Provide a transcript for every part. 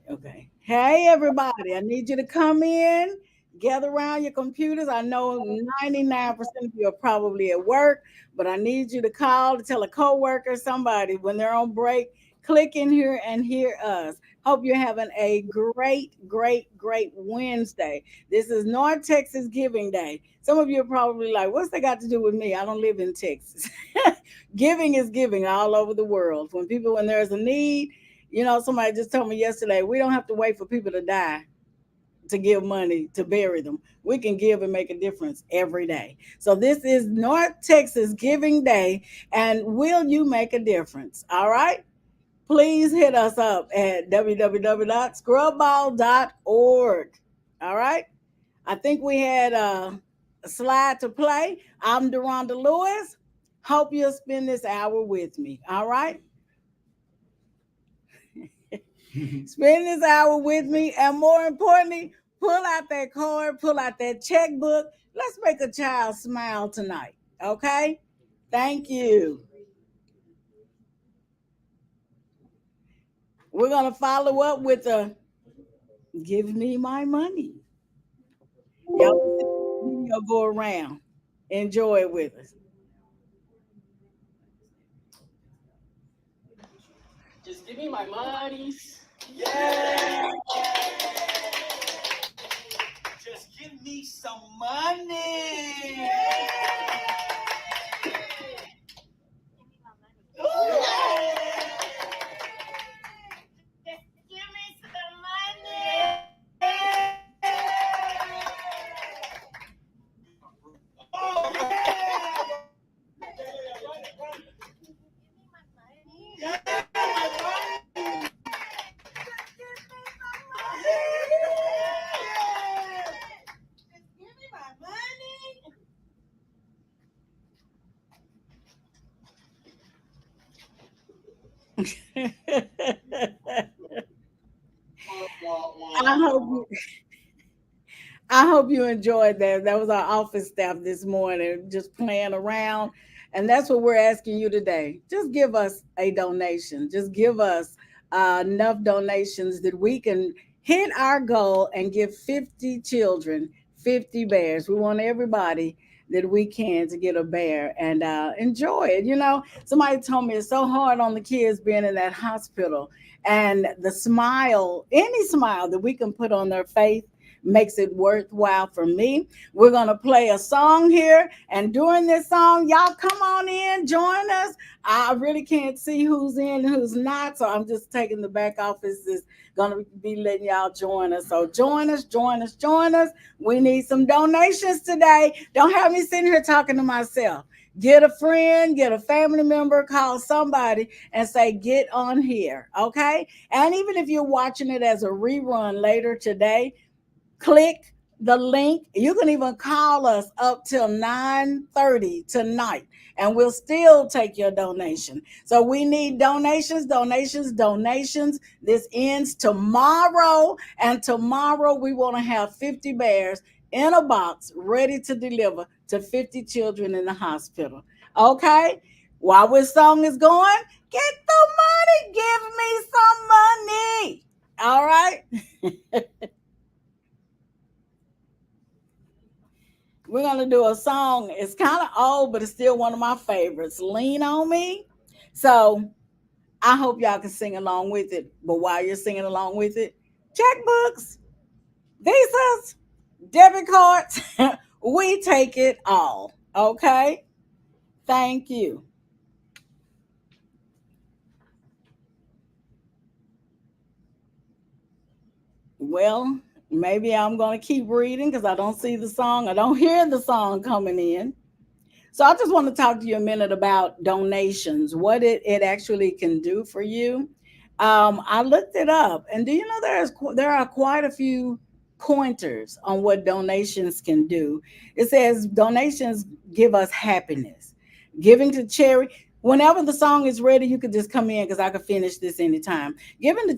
Okay. Hey, everybody. I need you to come in, gather around your computers. I know 99% of you are probably at work, but I need you to call to tell a coworker, somebody when they're on break, click in here and hear us. Hope you're having a great Wednesday. This is North Texas Giving Day. Some of you are probably like, what's that got to do with me? I don't live in Texas. Giving is giving all over the world. When there's a need, somebody just told me yesterday, we don't have to wait for people to die to give money to bury them. We can give and make a difference every day. So this is North Texas Giving Day, and will you make a difference? All right. Please hit us up at www.scrubball.org. All right. I think we had a slide to play. I'm Deronda Lewis. Hope you'll spend this hour with me. All right. Spend this hour with me, and more importantly, pull out that card, pull out that checkbook. Let's make a child smile tonight. Okay? Thank you. We're going to follow up with a give me my money. Y'all can see the video go around. Enjoy it with us. Just give me my monies. Yeah. Just give me some money. I hope you I hope you enjoyed that. That was our office staff this morning, just playing around. And that's what we're asking you today. Just give us a donation. Just give us enough donations that we can hit our goal and give 50 children 50 bears. We want everybody that we can to get a bear and enjoy it. Somebody told me it's so hard on the kids being in that hospital. And the smile, any smile that we can put on their face makes it worthwhile for me. We're going to play a song here. And during this song, y'all come on in, join us. I really can't see who's in and who's not. So I'm just taking the back office is going to be letting y'all join us. So join us, join us, join us. We need some donations today. Don't have me sitting here talking to myself. Get a friend, get a family member, call somebody and say, get on here. Okay. And even if you're watching it as a rerun later today, click the link. You can even call us up till 9:30 tonight and we'll still take your donation. So we need donations, donations, donations. This ends tomorrow, and tomorrow we want to have 50 bears in a box ready to deliver to 50 children in the hospital. Okay? While this song is going, get the money. Give me some money. All right? We're going to do a song. It's kind of old, but it's still one of my favorites. Lean on Me. So I hope y'all can sing along with it. But while you're singing along with it, checkbooks, visas, debit cards, we take it all. Okay? Thank you. Well, maybe I'm going to keep reading because I don't see the song. I don't hear the song coming in. So I just want to talk to you a minute about donations, what it actually can do for you. I looked it up, and do you know there are quite a few pointers on what donations can do. It says donations give us happiness, giving to charity. Whenever the song is ready, you could just come in because I could finish this anytime. Giving to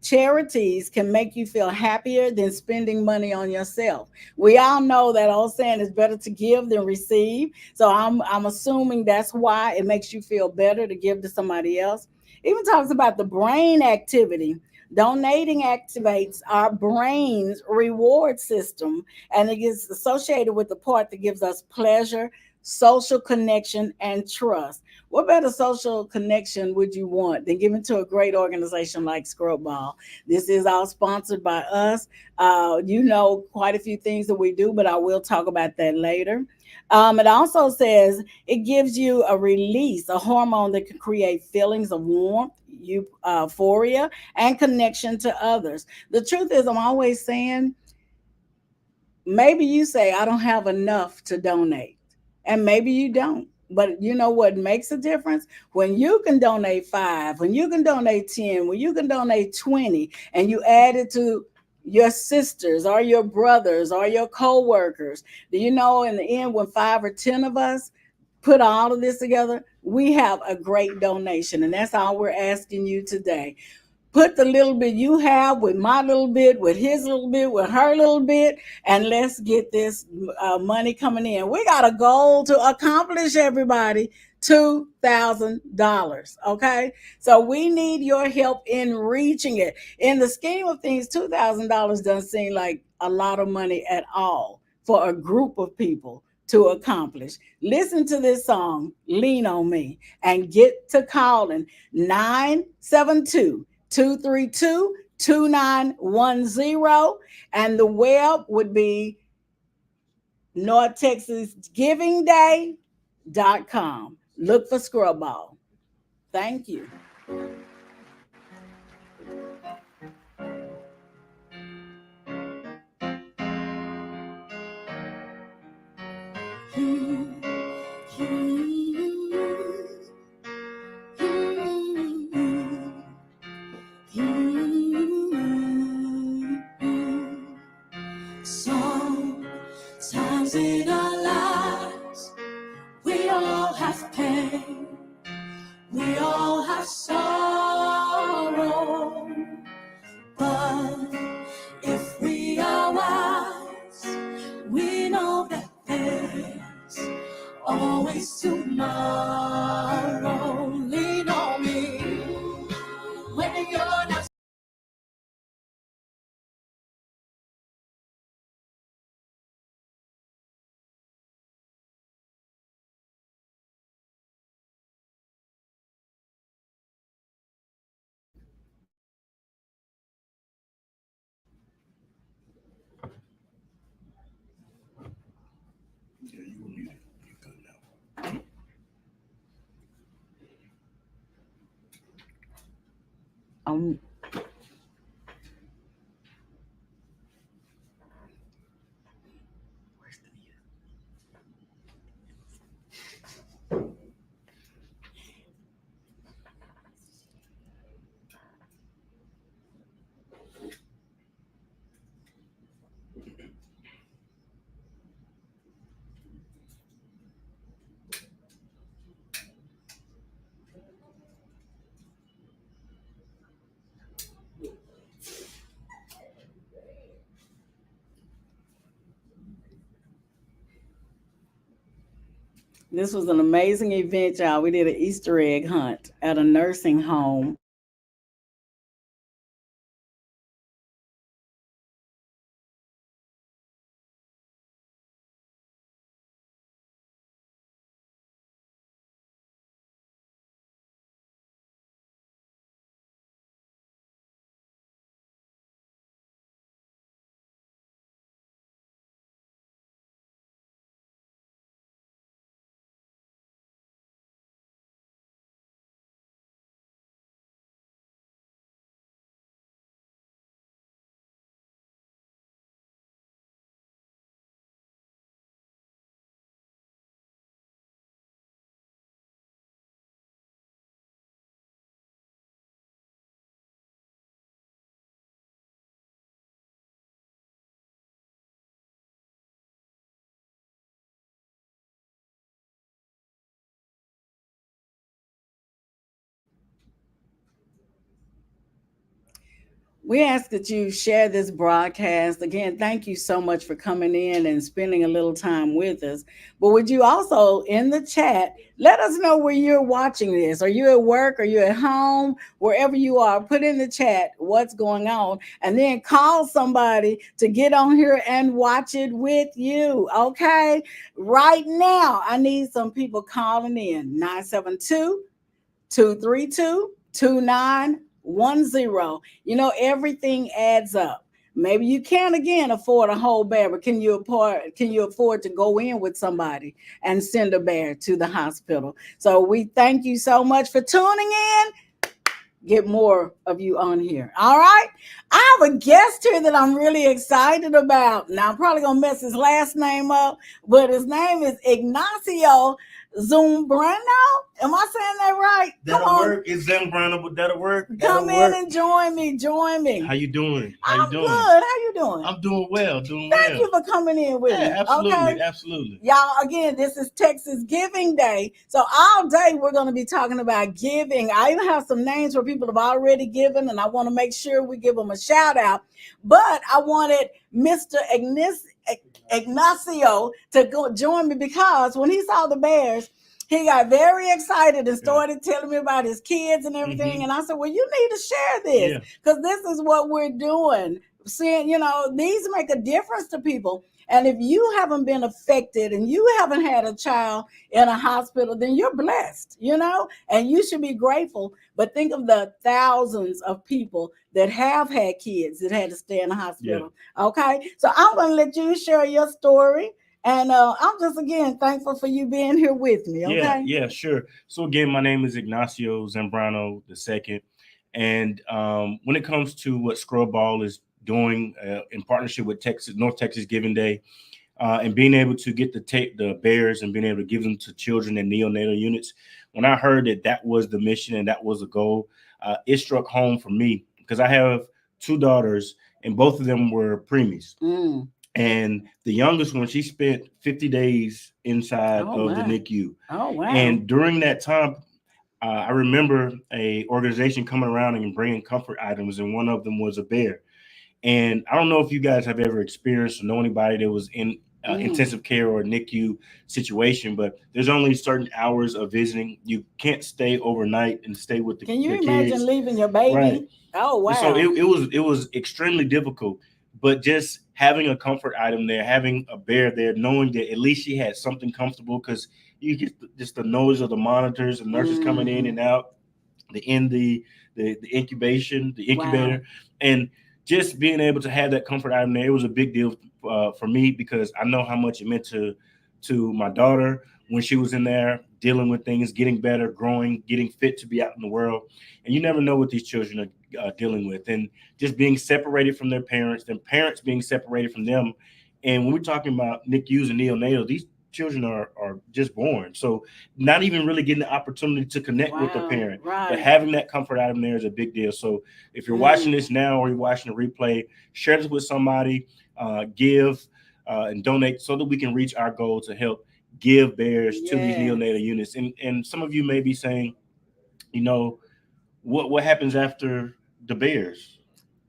Charities can make you feel happier than spending money on yourself. We all know that old saying is better to give than receive. So I'm assuming that's why it makes you feel better to give to somebody else. Even talks about the brain activity. Donating activates our brain's reward system, and it is associated with the part that gives us pleasure, social connection, and trust. What better social connection would you want than giving to a great organization like ScrubBALL? This is all sponsored by us. You know quite a few things that we do, but I will talk about that later. It also says it gives you a release, a hormone that can create feelings of warmth, euphoria, and connection to others. The truth is, I'm always saying, maybe you say, I don't have enough to donate. And maybe you don't. But you know what makes a difference? When you can donate five, when you can donate 10, when you can donate 20, and you add it to your sisters or your brothers or your co-workers. Do you know in the end when 5 or 10 of us put all of this together, we have a great donation. And that's all we're asking you today. Put the little bit you have with my little bit, with his little bit, with her little bit, and let's get this money coming in. We got a goal to accomplish, everybody. $2,000. Okay. So we need your help in reaching it. In the scheme of things, $2,000 doesn't seem like a lot of money at all for a group of people to accomplish. Listen to this song, Lean on Me, and get to calling 972 232 2910, and the web would be North Texas Giving Day.com. Look for ScrubBALL. Thank you. Sometimes in our lives, we all have pain, we all have sorrow. But if we are wise, we know that there's always tomorrow. Lean on me when you're not. Um, this was an amazing event, y'all. We did an Easter egg hunt at a nursing home. We ask that you share this broadcast. Again, thank you so much for coming in and spending a little time with us. But would you also, in the chat, let us know where you're watching this? Are you at work? Are you at home? Wherever you are, put in the chat what's going on and then call somebody to get on here and watch it with you. Okay? Right now, I need some people calling in 972 232 2910. Everything adds up. Maybe you can't again afford a whole bear, but can you afford to go in with somebody and send a bear to the hospital? So we thank you so much for tuning in. Get more of you on here. All right. I have a guest here that I'm really excited about. Now I'm probably gonna mess his last name up, but his name is Ignacio Zumbrano. Am I saying that right? That'll work. It's Zambrano, but that'll work. Come in and join me. Join me. How you doing? I'm good. How you doing? I'm doing well. Thank you for coming in with me. Absolutely, okay? Absolutely. Y'all, again, this is Texas Giving Day. So all day we're going to be talking about giving. I even have some names where people have already given, and I want to make sure we give them a shout out. But I wanted Mr. Ignacio to go join me because when he saw the Bears, he got very excited and started telling me about his kids and everything. Mm-hmm. And I said, well, you need to share this because this is what we're doing. Seeing, these make a difference to people. And if you haven't been affected and you haven't had a child in a hospital, then you're blessed, and you should be grateful. But think of the thousands of people that have had kids that had to stay in the hospital. Yeah. Okay. So I'm going to let you share your story. And I'm just, again, thankful for you being here with me, okay? Yeah, sure. So, again, my name is Ignacio Zambrano II. And when it comes to what ScrubBALL is doing in partnership with North Texas Giving Day, and being able to get the bears and being able to give them to children in neonatal units, when I heard that was the mission and that was the goal, it struck home for me because I have two daughters and both of them were preemies. Mm. And the youngest one, she spent 50 days inside of the NICU. Oh, wow. And during that time, I remember a organization coming around and bringing comfort items, and one of them was a bear. And I don't know if you guys have ever experienced or know anybody that was in intensive care or NICU situation, but there's only certain hours of visiting. You can't stay overnight and stay with the kids. Can you imagine leaving your baby? Right. Oh, wow. So it was extremely difficult. But just having a comfort item there, having a bear there, knowing that at least she had something comfortable, because you get just the noise of the monitors and nurses coming in and out, the incubator, and just being able to have that comfort item there, it was a big deal for me because I know how much it meant to my daughter when she was in there dealing with things, getting better, growing, getting fit to be out in the world. And you never know what these children are dealing with. And just being separated from their parents, then parents being separated from them. And when we're talking about NICUs and neonatal, these children are just born. So not even really getting the opportunity to connect with the parent. Right. But having that comfort item there is a big deal. So if you're watching this now or you're watching the replay, share this with somebody, give and donate so that we can reach our goal to help give bears to these neonatal units. And some of you may be saying, what happens after the bears?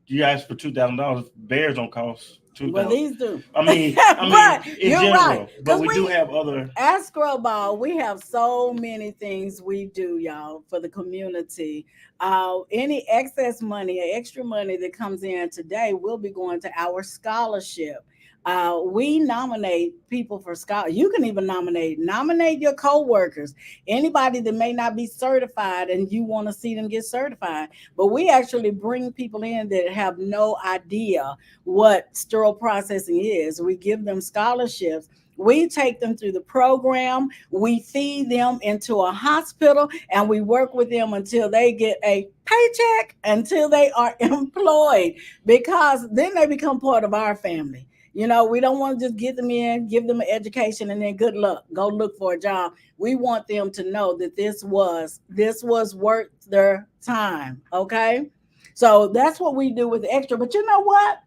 You ask for $2,000. Bears don't cost $2,000. Well, these do. I mean, in you're general, right. But we do have other. At ScrubBALL, we have so many things we do, y'all, for the community. Any excess money or extra money that comes in today will be going to our scholarship. We nominate people for scholarship. You can even nominate your co-workers, anybody that may not be certified and you want to see them get certified. But we actually bring people in that have no idea what sterile processing is. We give them scholarships. We take them through the program. We feed them into a hospital, and we work with them until they get a paycheck, until they are employed, because then they become part of our family. We don't want to just get them in, give them an education, and then good luck, go look for a job. We want them to know that this was worth their time. Okay. So that's what we do with the extra. But you know what?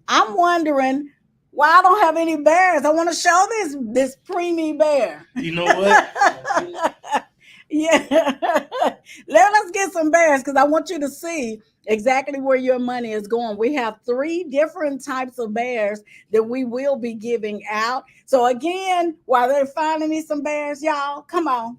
I'm wondering why I don't have any bears. I want to show this preemie bear. You know what? Yeah. Let us get some bears because I want you to see exactly where your money is going. We have three different types of bears that we will be giving out. So again, while they're finding me some bears, y'all, come on,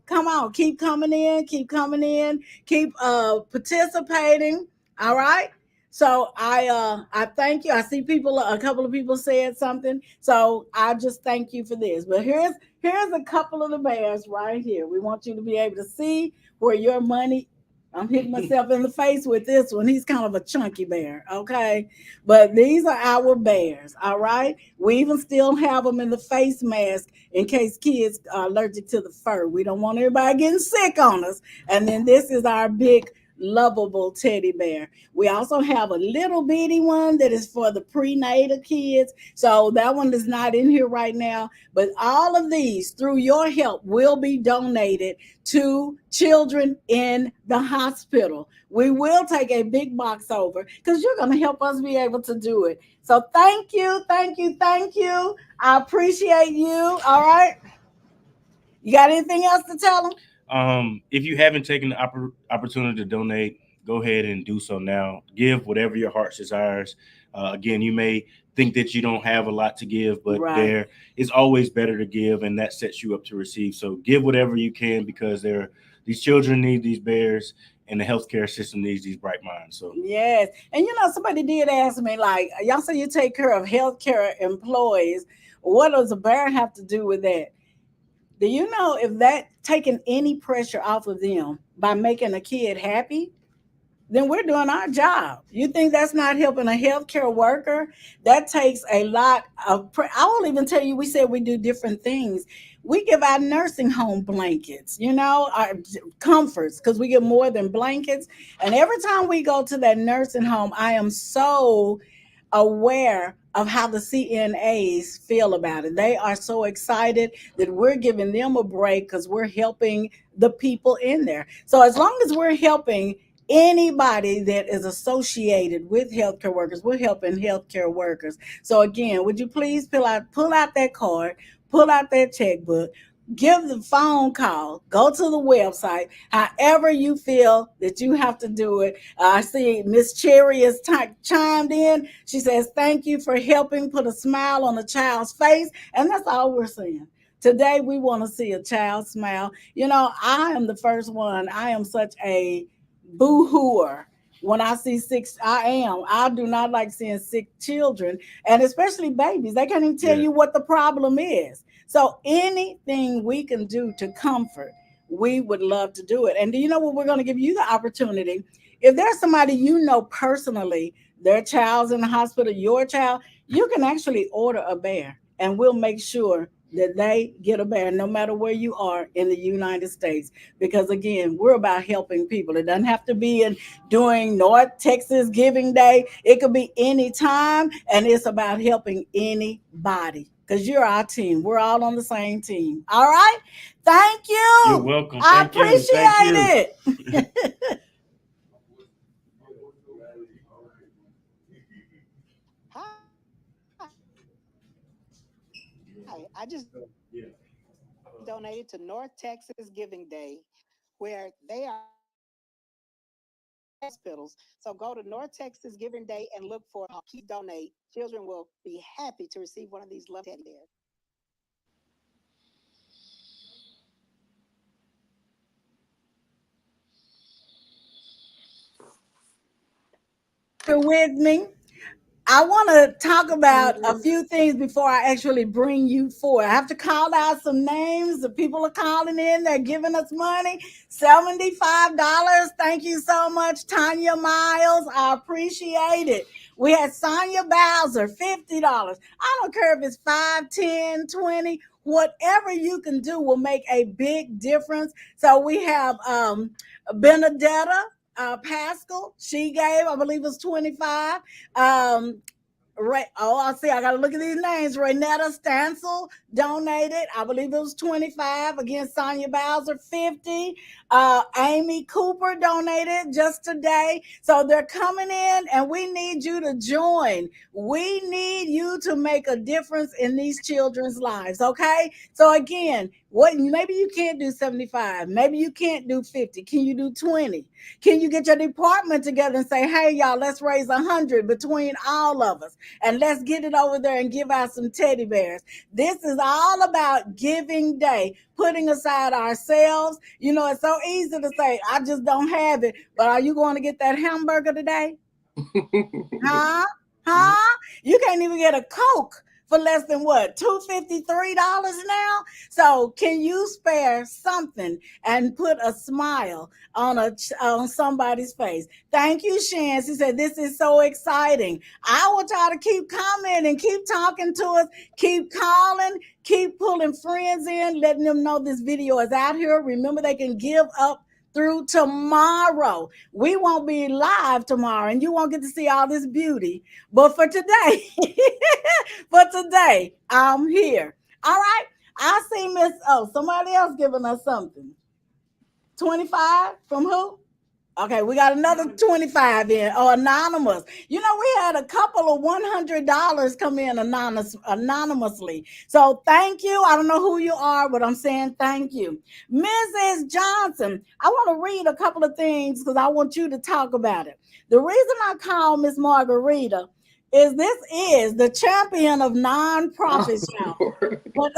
keep coming in, keep participating. All right. So I thank you. I see people, a couple of people said something. So I just thank you for this. But here's a couple of the bears right here. We want you to be able to see where your money. I'm hitting myself in the face with this one. He's kind of a chunky bear, okay? But these are our bears, all right? We even still have them in the face mask in case kids are allergic to the fur. We don't want everybody getting sick on us. And then this is our big lovable teddy bear. We also have a little bitty one that is for the prenatal kids. So that one is not in here right now. But all of these, through your help, will be donated to children in the hospital. We will take a big box over because you're going to help us be able to do it. So thank you, thank you, thank you. I appreciate you. All right. You got anything else to tell them? If you haven't taken the opportunity to donate, go ahead and do so now. Give whatever your heart desires. Again, you may think that you don't have a lot to give, but Right. there is always better to give, and that sets you up to receive. So give whatever you can because these children need these bears, and the healthcare system needs these bright minds. So Yes. And somebody did ask me, like, y'all say you take care of healthcare employees. What does a bear have to do with that? Do you know if that taking any pressure off of them by making a kid happy, then we're doing our job. You think that's not helping a healthcare worker? That takes a lot of. I will even tell you, we said we do different things. We give out nursing home blankets, our comforts, because we get more than blankets. And every time we go to that nursing home, I am so aware of how the CNAs feel about it. They are so excited that we're giving them a break because we're helping the people in there. So as long as we're helping anybody that is associated with healthcare workers, we're helping healthcare workers. So again, would you please pull out that card, pull out that checkbook, give the phone call, go to the website, however you feel that you have to do it. I see Miss Cherry has chimed in. She says, thank you for helping put a smile on a child's face. And that's all we're saying. Today, we want to see a child smile. I am the first one. I am such a boo-hooer when I see sick. I do not like seeing sick children, and especially babies. They can't even tell yeah, you what the problem is. So anything we can do to comfort, we would love to do it. And do you know what? We're going to give you the opportunity. If there's somebody you know personally, their child's in the hospital, your child, you can actually order a bear, and we'll make sure that they get a bear no matter where you are in the United States. Because again, we're about helping people. It doesn't have to be in during North Texas Giving Day. It could be any time, and it's about helping anybody. Because you're our team. We're all on the same team. All right. Thank you're you. welcome. I Thank you. Thank you. appreciate it. You're with me. I want to talk about a few things before I actually bring you forward. I have to call out some names. The people are calling in, they're giving us money. $75. Thank you so much, Tanya Miles. I appreciate it. We had Sonia Bowser, $50. I don't care if it's 5, 10, 20. Whatever you can do will make a big difference. So we have Benedetta Pascal. She gave, I believe it was 25. Right. Oh, I see. I got to look at these names. Renetta Stansel donated. I believe it was 25. Again, Sonia Bowser, 50. Amy Cooper donated just today. So they're coming in and we need you to join. We need you to make a difference in these children's lives. Okay. So again, what maybe you can't do 75, maybe you can't do 50. Can you do 20? Can you get your department together and say, hey, y'all, let's raise 100 between all of us and let's get it over there and give out some teddy bears. This is all about giving day, putting aside ourselves. You know, it's so easy to say, I just don't have it. But are you going to get that hamburger today? Huh? Huh? You can't even get a Coke for less than what, $253 now? So can you spare something and put a smile on on somebody's face? Thank you, Shan. She said, this is so exciting. I will try to keep commenting, keep talking to us, keep calling, keep pulling friends in, letting them know this video is out here. Remember, they can give up through tomorrow. We won't be live tomorrow and you won't get to see all this beauty. But for today, for today, I'm here. All right. I see Miss, oh, somebody else giving us something. 25 from who? Okay, we got another 25 in. Oh, anonymous. You know, we had a couple of $100 come in anonymously. So thank you. I don't know who you are, but I'm saying thank you. Mrs. Johnson, I want to read a couple of things because I want you to talk about it. The reason I call Miss Margarita is this is the champion of nonprofits, y'all. But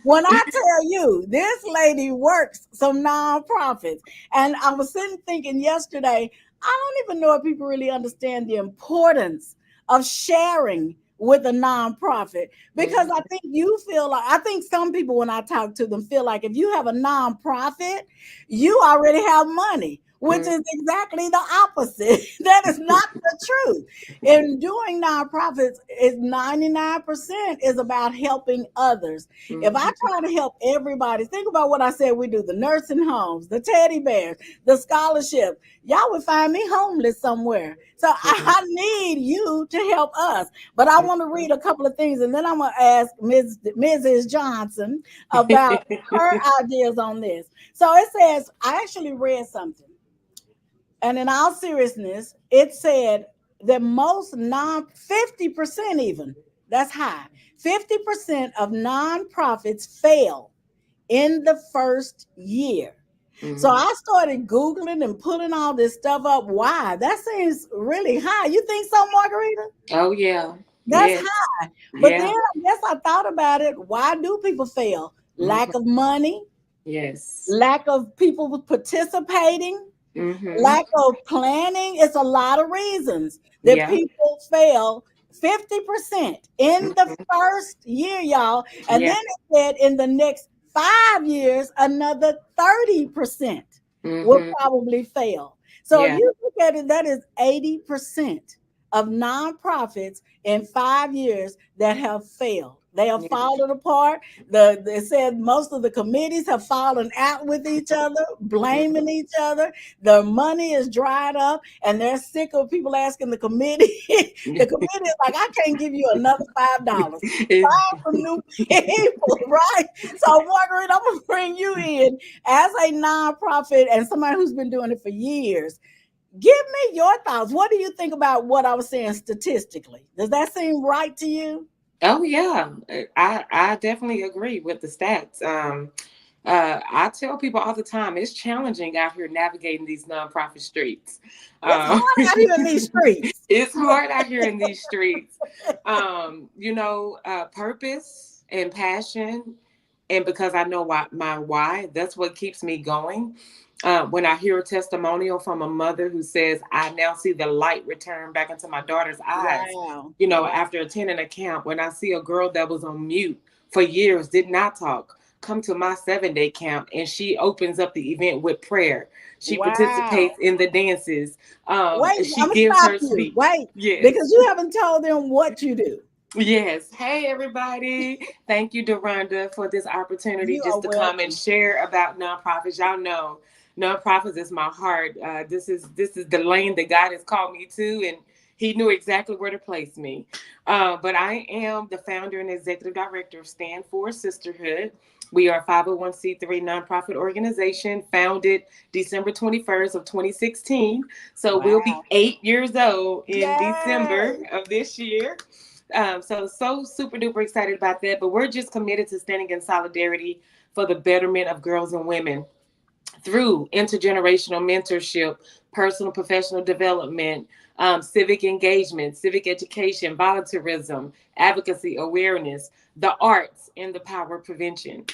when I tell you this lady works some nonprofits, and I was sitting thinking yesterday, I don't even know if people really understand the importance of sharing with a nonprofit because I think you feel like I think some people when I talk to them feel like if you have a nonprofit, you already have money, which is exactly the opposite. That is not the truth. In doing nonprofits, is 99% is about helping others. If I try to help everybody, think about what I said we do: the nursing homes, the teddy bears, the scholarship. Y'all would find me homeless somewhere. So I need you to help us. But I want to read a couple of things and then I'm going to ask Mrs. Johnson about her ideas on this. So it says, I actually read something. And in all seriousness, it said that most 50% even, that's high, 50% of nonprofits fail in the first year. So I started Googling and pulling all this stuff up. Why? That seems really high. You think so, Margarita? Oh, yeah. That's Yes. high. But then Yeah. I guess I thought about it. Why do people fail? Lack of money, Yes. lack of people participating, Mm-hmm. lack of planning. It's a lot of reasons that Yeah. people fail 50% in the Mm-hmm. first year, y'all. And Yeah. then it said in the next 5 years, another 30% will Mm-hmm. probably fail. So if Yeah. you look at it, that is 80% of nonprofits in 5 years that have failed. They have Yeah. fallen apart. They said most of the committees have fallen out with each other, blaming each other. The money is dried up, and they're sick of people asking the committee. The committee is like, I can't give you another $5. It- Find some new people, right? So, Margaret, I'm gonna bring you in as a nonprofit and somebody who's been doing it for years. Give me your thoughts. What do you think about what I was saying statistically? Does that seem right to you? oh yeah. I definitely agree with the stats. I tell people all the time it's challenging out here navigating these nonprofit streets. It's Um, hard out here in these streets. it's hard out here in these streets. Purpose and passion, and because I know my why, that's what keeps me going. When I hear a testimonial from a mother who says, I now see the light return back into my daughter's eyes, Wow. after attending a camp, when I see a girl that was on mute for years, did not talk, come to my 7-day camp and she opens up the event with prayer. She Wow. participates in the dances. Wait, She I'm gonna gives stop her you. speech. Wait, Yes. because you haven't told them what you do. Yes. Hey, everybody. Thank you, Deronda, for this opportunity You are just to come and welcome. share about nonprofits. Y'all know nonprofits is my heart. This is the lane that God has called me to, and He knew exactly where to place me. But I am the founder and executive director of Stand for Sisterhood. We are a 501c3 nonprofit organization founded December 21st of 2016. So we'll be Wow. 8 years old in December Yay. of this year. So super duper excited about that. But we're just committed to standing in solidarity for the betterment of girls and women through intergenerational mentorship, personal professional development, civic engagement, civic education, volunteerism, advocacy, awareness, the arts, and the power of prevention.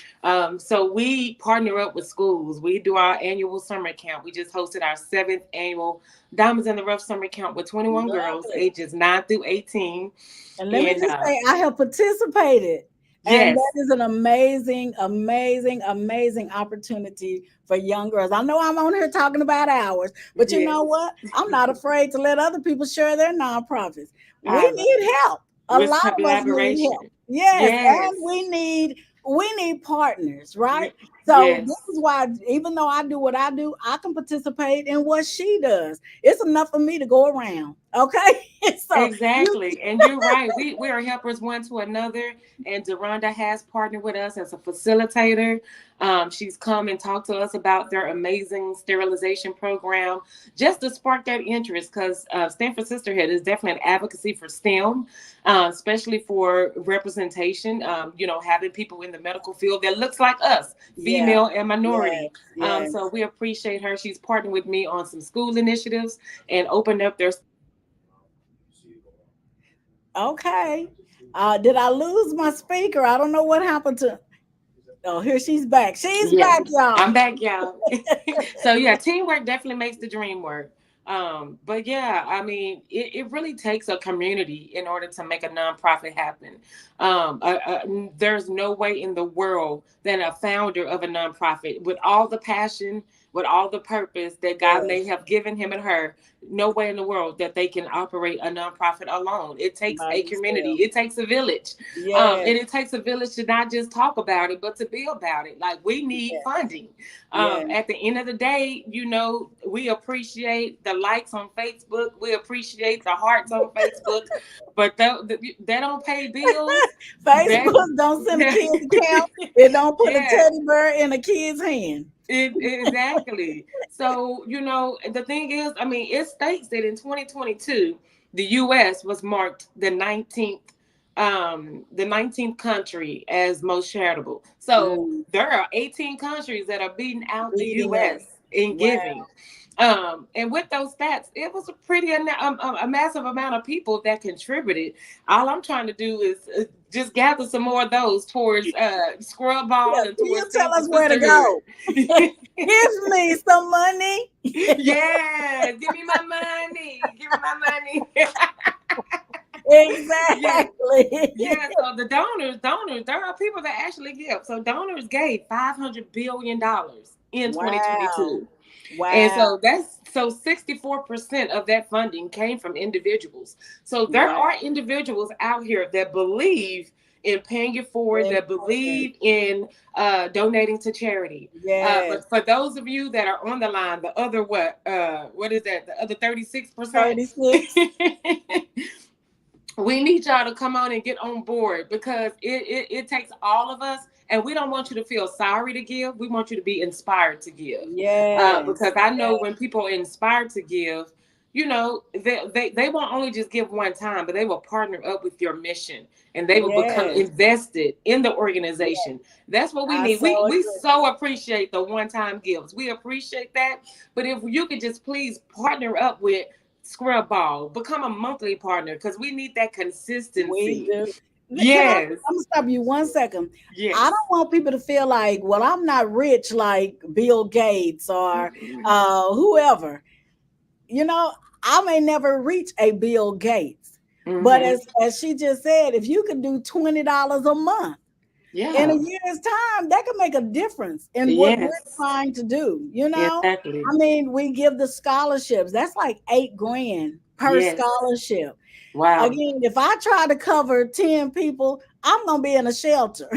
So we partner up with schools. We do our annual summer camp. We just hosted our seventh annual Diamonds in the Rough summer camp with 21 girls Lovely. ages 9 through 18. And let me And just say, I have participated. And yes, that is an amazing, amazing, amazing opportunity for young girls. I know I'm on here talking about ours, but you yes, know what? I'm not afraid to let other people share their nonprofits. We I love need help. A with lot of us need collaboration. help. Yes, Yes. and we need partners, right? So this Yes, is why, even though I do what I do, I can participate in what she does. It's enough for me to go around. Okay. So you exactly. And you're right. We are helpers one to another. And Deronda has partnered with us as a facilitator. She's come and talked to us about their amazing sterilization program just to spark that interest because Stanford Sisterhood is definitely an advocacy for STEM, especially for representation, having people in the medical field that looks like us, yeah, female and minority. yes, yes. So we appreciate her. She's partnered with me on some school initiatives and opened up their Okay. Did I lose my speaker? I don't know what happened to. Oh, here she's back. She's yeah, back, y'all. I'm back, y'all. So yeah, teamwork definitely makes the dream work. But yeah, I mean, it really takes a community in order to make a nonprofit happen. There's no way in the world that a founder of a nonprofit, with all the passion, with all the purpose that God may Yes, have given him and her, no way in the world that they can operate a nonprofit alone. It takes by a community. themselves. It takes a village. Yes, And it takes a village to not just talk about it, but to be about it. Like we need yes, funding. yes, At the end of the day, we appreciate the likes on Facebook. We appreciate the hearts on Facebook, but they don't pay bills. That Facebook don't send a kid account. It don't put a yeah, teddy bear in a kid's hand. exactly. So, the thing is, I mean, it states that in 2022, the US was marked the 19th country as most charitable. So Mm, there are 18 countries that are beating out the beating us. US in Wow. giving. And with those stats, it was a pretty a massive amount of people that contributed. All I'm trying to do is just gather some more of those towards Yeah, ScrubBALL and you towards tell Stanford us where to Sisterhood. go. Give me some money. Yeah, give me my money. Give me my money. Yeah. Exactly. Yeah, so the donors, there are people that actually give. So donors gave $500 billion in Wow. 2022. And Wow. so 64% of that funding came from individuals. So there Wow. are individuals out here that believe in paying it forward, that Important. believe in donating to charity. Yes. But for those of you that are on the line, the other what is that? The other 36%. 36. We need y'all to come on and get on board because it takes all of us, and we don't want you to feel sorry to give. We want you to be inspired to give, Yes. because I know Yes. when people are inspired to give, they won't only just give one time, but they will partner up with your mission and they will become Yes. invested in the Yes. organization. That's what we I need. so We agree. so appreciate the one time gifts. We appreciate that, but if you could just please partner up with ScrubBALL, become a monthly partner because we need that We consistency. do. Can I? Yes, I'm gonna stop you 1 second. I yes. don't want people to feel like, well, I'm not rich like Bill Gates or whoever. You know, I may never reach a Bill Gates, but Mm-hmm. as she just said, if you could do $20 a month in a Yeah. year's time, that can make a difference in what we're Yes. trying to do. You know, Exactly. I mean, we give the scholarships. That's like 8 grand per Yes. scholarship. Wow. Again, if I try to cover 10 people, I'm gonna be in a shelter.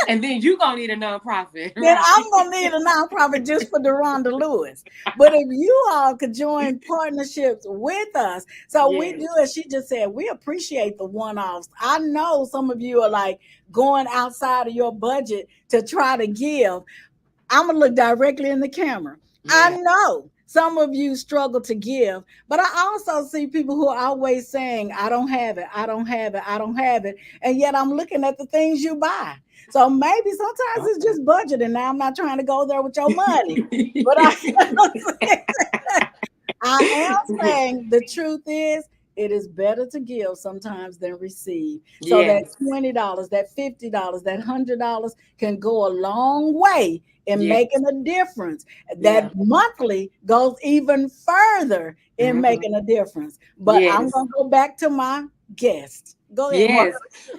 And then you gonna need a nonprofit, Then right? I'm gonna need a nonprofit just for Deronda Lewis. But if you all could join partnerships with us, so we Yes. do, as she just said, we appreciate the one-offs. I know some of you are like going outside of your budget to try to give. I'm gonna look directly in the camera. I Yeah. know some of you struggle to give, but I also see people who are always saying, I don't have it, I don't have it, I don't have it. And yet I'm looking at the things you buy. So maybe sometimes it's Okay. just budgeting. Now I'm not trying to go there with your money, but I am saying the truth is it is better to give sometimes than receive. So that Yes. $20, that $50, that $100 can go a long way in Yes. making a difference. That Yeah. monthly goes even further in Mhm. making a difference. But I'm Yes. gonna go back to my guest. Go ahead, Mark.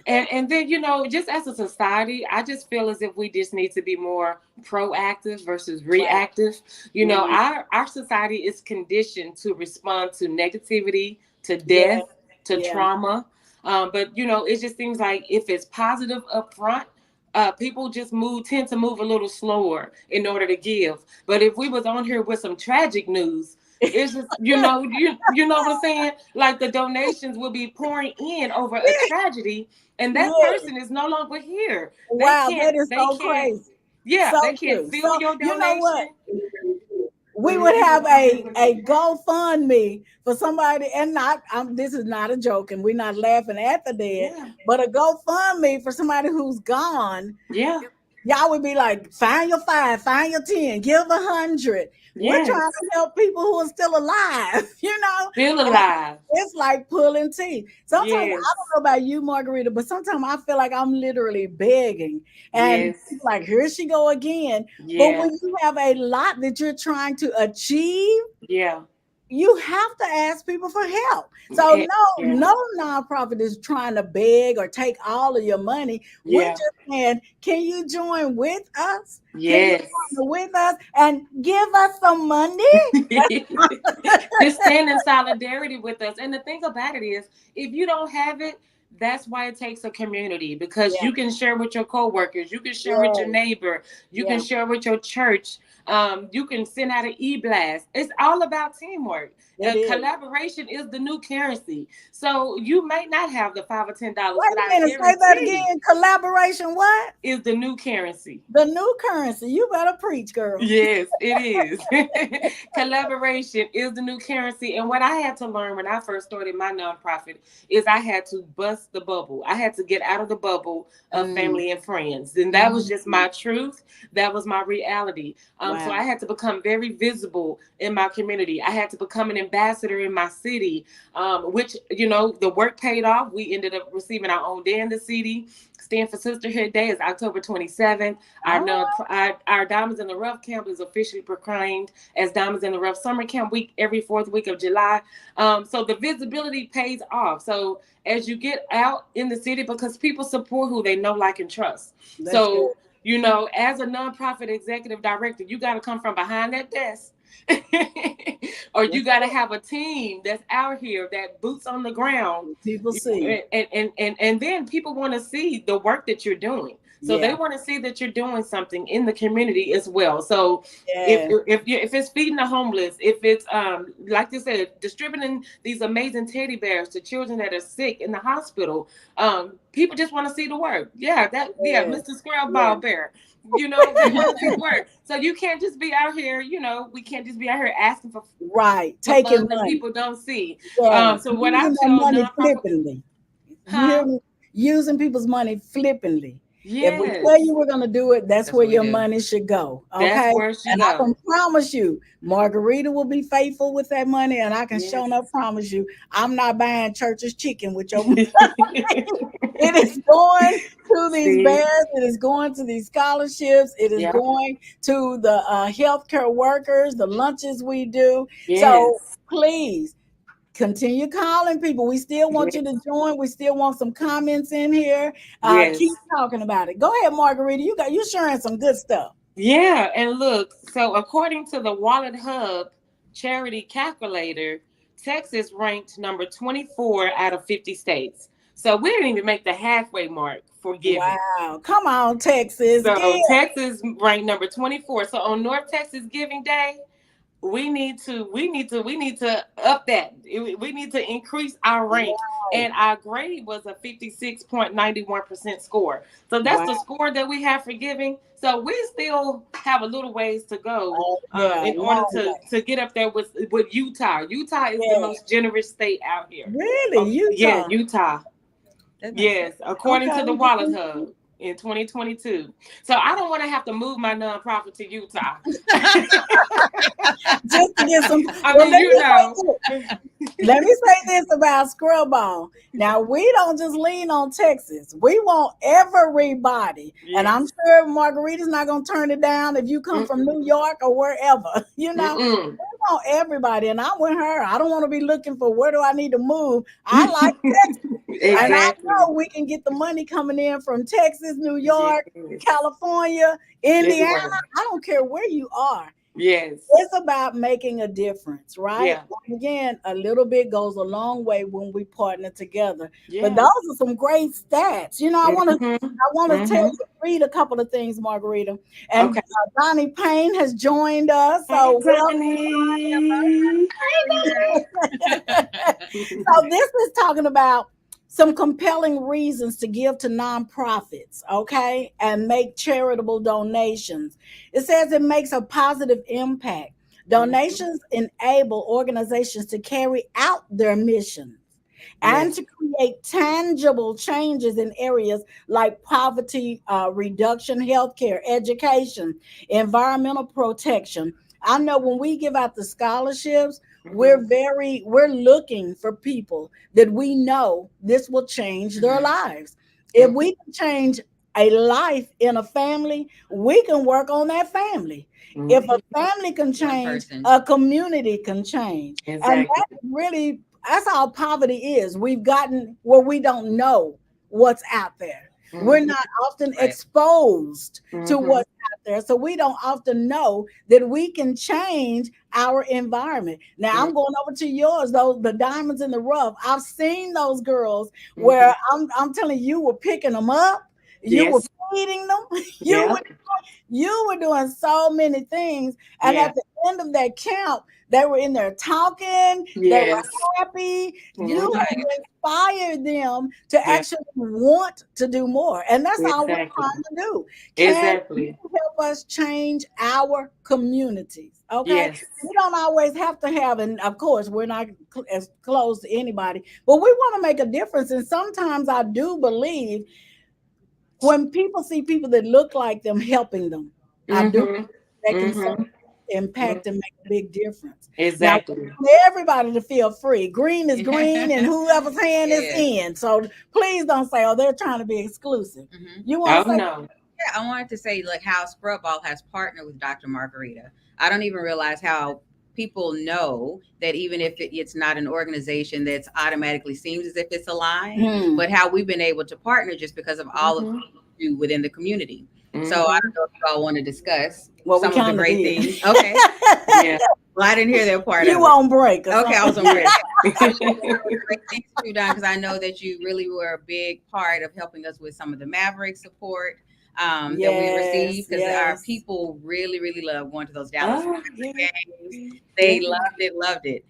Yes. And then, just as a society, I just feel as if we just need to be more proactive versus Right. reactive. Mhm. Our society is conditioned to respond to negativity, to Yeah, death, to yeah. trauma. But it just seems like if it's positive up front, people just tend to move a little slower in order to give. But if we was on here with some tragic news, it's just you know what I'm saying? Like the donations will be pouring in over a tragedy, and that Yeah. person is no longer here. They Wow, can't. that is They so can't. crazy. Yeah, So they can't true. So feel your you know what? donation. We would have a GoFundMe for somebody, and not this is not a joke, and we're not laughing at the dead, Yeah, but a GoFundMe for somebody who's gone. yeah, Y'all would be like, find your five, find your 10, give 100. We're trying yes. to help people who are still alive, you know? Feel And alive. it's like pulling teeth. Sometimes I don't Yes, know about you, Margarita, but sometimes I feel like I'm literally begging. And yes, like, here she go again. But yes, when you have a lot that you're trying to achieve, yeah, you have to ask people for help. So yeah, no nonprofit is trying to beg or take all of your money. We're yeah, just saying, can you join with us? Can you yes. partner with us and give us some money? Just stand in solidarity with us. And the thing about it is, if you don't have it, that's why it takes a community, because Yeah, you can share with your coworkers, you can share with your yeah, neighbor, you can yeah. share with your church, you can send out an e-blast. It's all about teamwork. It is. Collaboration is the new currency. So you may not have the $5 or $10, Wait but a I minute, say that guarantee again. Collaboration, what? is the new currency. The new currency. You better preach, girl. Yes, it is. Collaboration is the new currency. And what I had to learn when I first started my nonprofit is I had to bust the bubble. I had to get out of the bubble of Mm, family and friends. And that was just mhm. my truth. That was my reality. So Wow. I had to become very visible in my community. I had to become an ambassador in my city, which, the work paid off. We ended up receiving our own day in the city. Stand for Sisterhood Day is October 27th. Oh, Our Diamonds in the Rough camp is officially proclaimed as Diamonds in the Rough Summer Camp week every fourth week of July. So the visibility pays off. So as you get out in the city, because people support who they know, like, and trust. that's good. So, as a nonprofit executive director, you got to come from behind that desk. Or you That's got to have a team that's out here, that boots on the ground. good. People see. And then people want to see the work that you're doing, so they Yeah. want to see that you're doing something in the community as well. So if Yeah. if it's feeding the homeless, if it's like you said, distributing these amazing teddy bears to children that are sick in the hospital, people just want to see the work. Yeah, Yeah. Mr. Yeah. ScrubBALL bear, they want to see the work. So you can't just be out here, we can't just be out here asking Right. for Taking funds that money. people don't see. Yeah. So what I Using that tell money nonprofit, flippantly. You hear huh? me? Using people's money flippantly. If we tell Yes, you we're going to do it, that's that's where what we your do. money should go. That's Okay. where she And I go. can promise you, Margarita will be faithful with that money. And I can show Yes. enough promise you, I'm not buying church's chicken with your money. It is going to these See? bears. It is going to these scholarships. It is Yep. going to the healthcare workers, the lunches we do. So Yes. please continue calling people. We still want you to Yes. join. We still want some comments in here. Keep Yes. talking about it. Go ahead, Margarita. You sharing some good stuff. Yeah. And look, so according to the Wallet Hub charity calculator, Texas ranked number 24 out of 50 states. So we didn't even make the halfway mark for giving. Wow. Come on, Texas. So Give. Texas ranked number 24. So on North Texas Giving Day, we need to up that. We need to increase our rank. Right. And our grade was a 56.91% score. So that's Wow. the score that we have for giving. So we still have a little ways to go Yeah. in order Long way. to get up there with Utah. Utah is the Yeah. most generous state out here. Really? Yeah, Utah. Utah. That makes Yes, sense. according to the Okay. Wallet Hub in 2022. So I don't want to have to move my nonprofit to Utah. Just to get some. I Well, mean, you know. let me say this about ScrubBALL. Now, we don't just lean on Texas. We want everybody. And I'm Yes. sure Margarita's not going to turn it down if you come from New York or wherever. You know, Mm-mm. we want everybody. And I'm with her. I don't want to be looking for where do I need to move. I like Texas. And I Exactly. know we can get the money coming in from Texas, New York, Yes. California, Indiana. Everywhere. I don't care where you are. Yes. It's about making a difference, right? Yeah. And again, a little bit goes a long way when we partner together. But Yeah. those are some great stats. You know, I want to tell Mhm. you, read a couple of things, Margarita. And Okay. Donnie Payne has joined us. Hey, So welcome. Donnie. So this is talking about some compelling reasons to give to nonprofits, okay, and make charitable donations. It says it makes a positive impact. Donations enable organizations to carry out their missions and Yes. to create tangible changes in areas like poverty reduction, healthcare, education, environmental protection. I know when we give out the scholarships, we're looking for people that we know this will change their lives. If Mhm. we can change a life in a family, we can work on that family. If a Mhm. family can One change, person. a community can change. And Exactly. that's how poverty is. We've gotten where we don't know what's out there. We're Mhm. not often Right. exposed to Mhm. what's out there. So we don't often know that we can change our environment. Now I'm going over to yours, though, the diamonds in the rough. I've seen those girls Mhm. where I'm telling you, you were picking them up, you were Yes. feeding them, you Yeah. were doing so many things. And Yeah. at the end of that camp, they were in there talking, they were Yes. happy. You Mhm. have inspired them to Yeah. actually want to do more. And that's all we're Exactly. trying to do. Can you Exactly. help us change our communities? Okay. Yes. We don't always have to have, and of course, we're not as close to anybody, but we want to make a difference. And sometimes I do believe when people see people that look like them helping them, I do Mhm. that can Mhm. impact and make a big difference. Now, we Exactly. want everybody to feel free. Green is green, and whoever's hand is Yeah. in. So please don't say, "Oh, they're trying to be exclusive." Mhm. You Oh want to say, no. Yeah, I wanted to say like how ScrubBALL has partnered with Dr. Margarita. I don't even realize how people know that even if it's not an organization that's automatically seems as if it's aligned, hmm, but how we've been able to partner just because of all of Mhm. we do within the community. So I Mhm. don't know if you all want to discuss well, we some of the kind of great did. things. Okay. Yeah. Well, I didn't hear that part You of it. on break? Or Okay, I was on something. break. Great things that you've done because I know that you really were a big part of helping us with some of the Maverick support that we Yes, received because our yes. people really, really love going to those Dallas Oh yeah. games. They Yeah. loved it.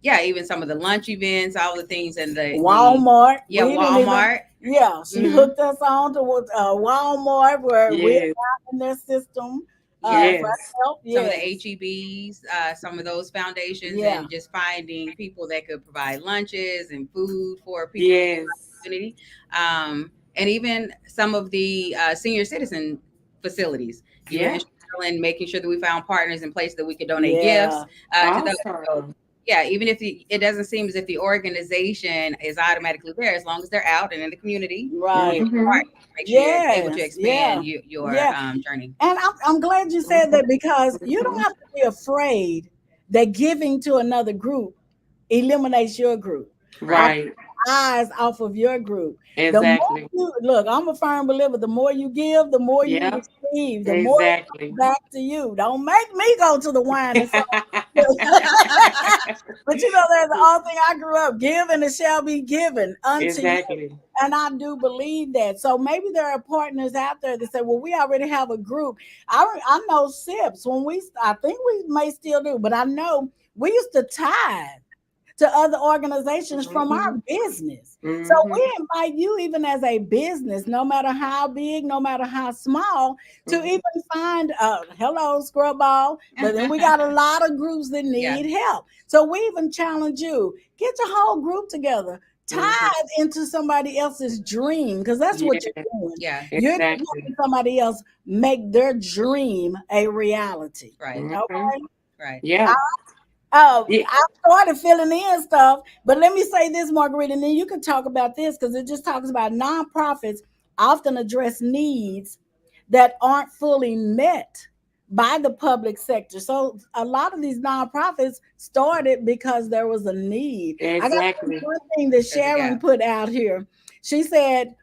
Yeah, even some of the lunch events, all the things, and the Walmart. yeah We didn't even. Walmart. Yeah, she Hmm. hooked us on to Walmart where we're Yes. not in their system Yeah, for Yes. help. some of the Yes, HEBs, some of those foundations, yeah, and just finding people that could provide lunches and food for people in Yes. the community, and even some of the senior citizen facilities. You were Yeah. instrumental in making sure that we found partners in places that we could donate gifts yeah. to those. So, Awesome. yeah, even if it doesn't seem as if the organization is automatically there, as long as they're out and in the community, we Right. can Mhm. make sure you're able to Yes. Yeah. expand your Yeah. journey. And I'm glad you said Mhm. that because you don't Mhm. have to be afraid that giving to another group eliminates your group. Right. Right. Eyes off of your group. The more Exactly. you look, I'm a firm believer. The more you give, the more you Yeah. receive. The more it Exactly. comes back to you. Don't make me go to the wine and song. But you know, there's only thing I grew up, give and it shall be given unto you. Exactly. And I do believe that. So maybe there are partners out there that say, well, we already have a group. I know SIPs when I think we may still do, but I know we used to tithe to other organizations from our business. So we invite you, even as a business, no matter how big, no matter how small, to even find hello, ScrubBALL. But then we got a lot of groups that need help. So we even challenge you, get your whole group together. Tithe into somebody else's dream, because that's what you're doing. Yeah. You're Exactly. helping somebody else make their dream a reality. Right. Okay. Right. Yeah. Yeah. I started filling in stuff, but let me say this, Margarita, and then you can talk about this because it just talks about nonprofits often address needs that aren't fully met by the public sector. So a lot of these nonprofits started because there was a need. I got Exactly. one thing that Sharon put out here. She said,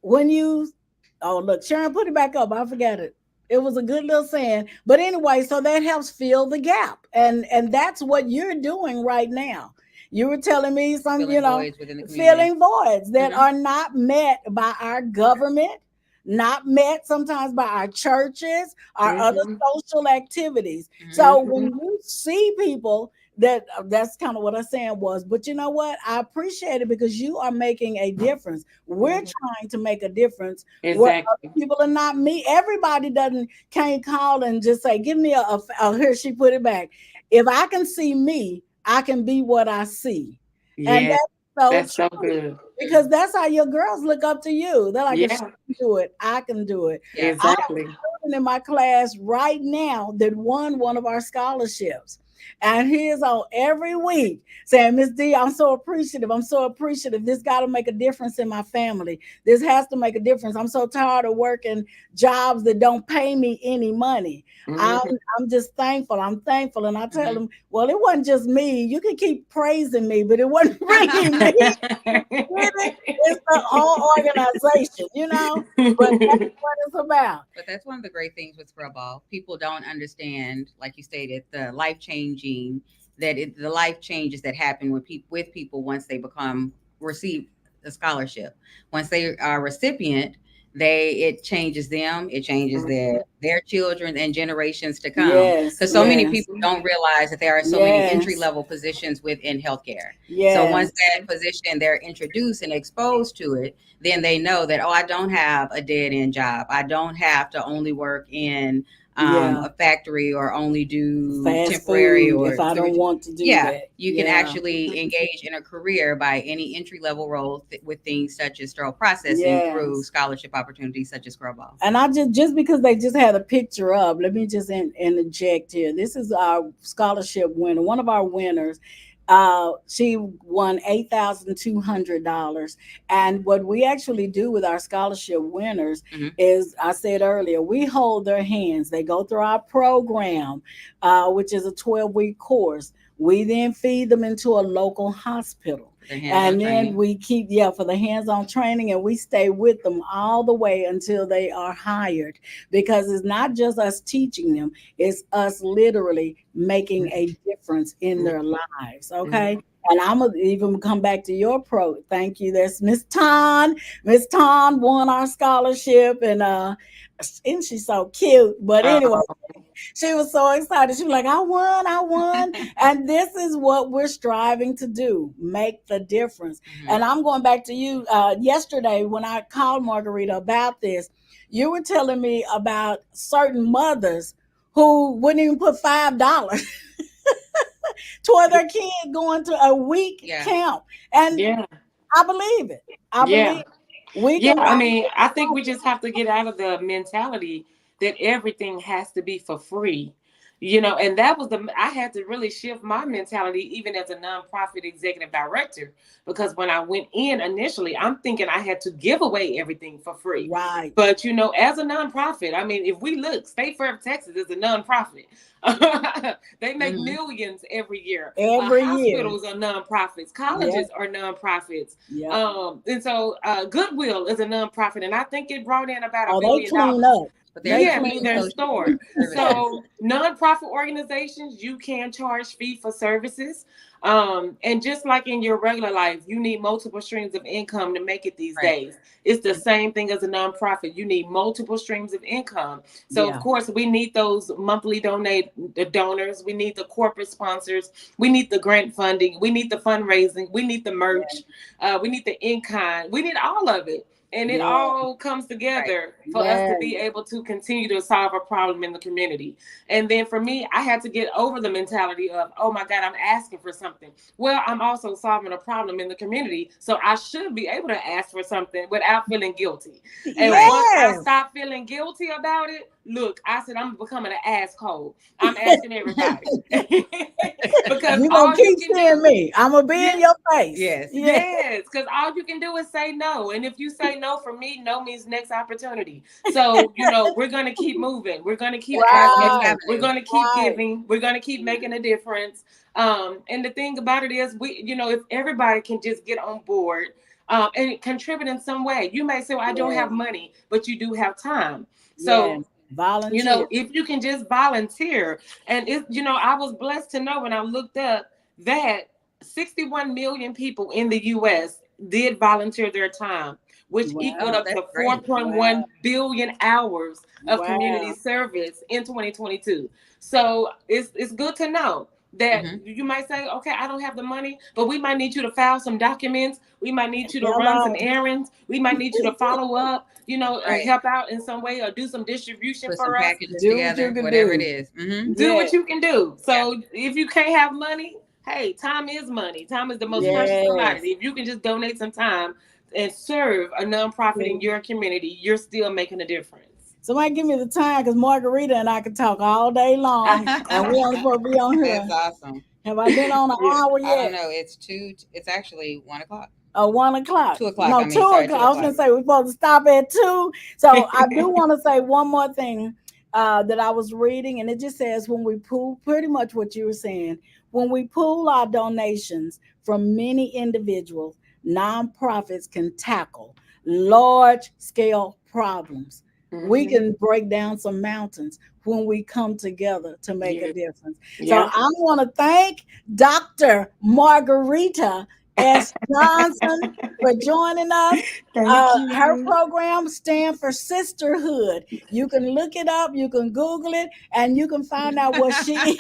when you, oh, look, Sharon, put it back up. I forgot it. It was a good little saying. But anyway, so that helps fill the gap. And that's what you're doing right now. You were telling me some, Filling voids within the community. filling voids that are not met by our government, not met sometimes by our churches, our other social activities. So when you see people that's kind of what I'm saying was, but you know what? I appreciate it because you are making a difference. We're trying to make a difference. What other people are not me. Everybody can't call and just say, give me here she put it back. If I can see me, I can be what I see. And that's so good. because that's how your girls look up to you. They're like, if she can do it, I can do it. Exactly. I have a student in my class right now that won one of our scholarships. And he is on every week saying, Miss D, I'm so appreciative. I'm so appreciative. This got to make a difference in my family. This has to make a difference. I'm so tired of working jobs that don't pay me any money. I'm just thankful. I'm thankful. And I tell them, well, it wasn't just me. You can keep praising me, but it wasn't really me. It's the whole organization, but that's what it's about. But that's one of the great things with ScrubBALL. People don't understand, like you stated, the life changes that happen with people once they receive a scholarship. Once they are a recipient, it changes them, it changes their children and generations to come. Because many people don't realize that there are so many entry-level positions within healthcare. So once that position, they're introduced and exposed to it, then they know that, I don't have a dead-end job. I don't have to only work in a factory or only do fast temporary food or if I don't want to do that. You can actually engage in a career by any entry level role with things such as sterile processing through scholarship opportunities such as ScrubBALL. And I just because they just had a picture up, let me just interject here. This is our scholarship winner, one of our winners. She won $8,200. And what we actually do with our scholarship winners is, I said earlier, we hold their hands. They go through our program, which is a 12-week course. We then feed them into a local hospital. And then we keep, for the hands-on training, and we stay with them all the way until they are hired, because it's not just us teaching them, it's us literally making a difference in their lives. Okay. And I'm gonna even come back to your thank you. There's Miss Ton. Miss Ton won our scholarship, and isn't she so cute? But anyway, she was so excited. She was like, I won. And this is what we're striving to do, make the difference. And I'm going back to you. Yesterday, when I called Margarita about this, you were telling me about certain mothers who wouldn't even put $5 toward their kid going to a week camp. And I believe it. I believe it. I think we just have to get out of the mentality that everything has to be for free, and that was I had to really shift my mentality even as a nonprofit executive director, because when I went in initially, I'm thinking I had to give away everything for free. Right. But, as a nonprofit, if we look, State Fair of Texas is a nonprofit. They make millions every year. Hospitals are nonprofits. Colleges are nonprofits. And so Goodwill is a nonprofit. And I think it brought in about $1 billion. But They Yeah, I clean mean they're up. stored. services. So nonprofit organizations, you can charge fee for services. And just like in your regular life, you need multiple streams of income to make it these Right. days. It's the same thing as a nonprofit. You need multiple streams of income. So of Yeah. course we need those monthly donors. We need the corporate sponsors. We need the grant funding. We need the fundraising. We need the merch. We need the in kind. We need all of it. And it Yeah. all comes Right. together for us Yeah. to be able to continue to solve a problem in the community. And then for me, I had to get over the mentality of, oh my God, I'm asking for something. Well, I'm also solving a problem in the community. So I should be able to ask for something without feeling guilty. And once I Yes. stopped feeling guilty about it, look, I said, I'm becoming an asshole. I'm asking everybody. Because You gonna all you keep can seeing do, me. I'm gonna be in yeah, your face. Yes. Yeah. yes, because all you can do is say no. And if you say no for me, no means next opportunity. So, we're going to keep moving. We're going to keep What's next asking. Right. We're avenue? going to keep Right. giving. We're going to keep making a difference. And the thing about it is, if everybody can just get on board and contribute in some way. You may say, well, I don't Yeah. have money, but you do have time. Yeah. So, Volunteer. if you can just volunteer, and I was blessed to know when I looked up that 61 million people in the US did volunteer their time, which equaled Wow. Oh, up that's to great. 4.1 billion hours of community Wow. service in 2022. So it's good to know that Hmm. you might say, okay, I don't have the money, but we might need you to file some documents. We might need you to run some Hello. errands. We might need you to follow up, Right. help out in some way or do some distribution Put some for us. packages Do what you together, can whatever it do. is. Do Yeah. what you can do. Yeah. So if you can't have money, hey, time is money. Time is the most precious Yes. commodity. If you can just donate some time and serve a nonprofit in your community, you're still making a difference. Somebody give me the time because Margarita and I can talk all day long, and we only supposed to be on That's here. awesome. Have I been on an Yeah. hour I don't yet? know. It's actually 1 o'clock. 1 o'clock. 2 o'clock. No, I two mean, sorry, o'clock. 2 I was gonna o'clock. say we're supposed to stop at 2. So I do want to say one more thing that I was reading, and it just says when we pool, pretty much what you were saying, when we pool our donations from many individuals, nonprofits can tackle large scale problems. We Mhm. can break down some mountains when we come together to make a Yeah. difference. So Yeah. I want to thank Dr. Margarita S. Johnson for joining us. Thank Her you. program stands for Sisterhood. You can look it up, you can Google it, and you can find out what she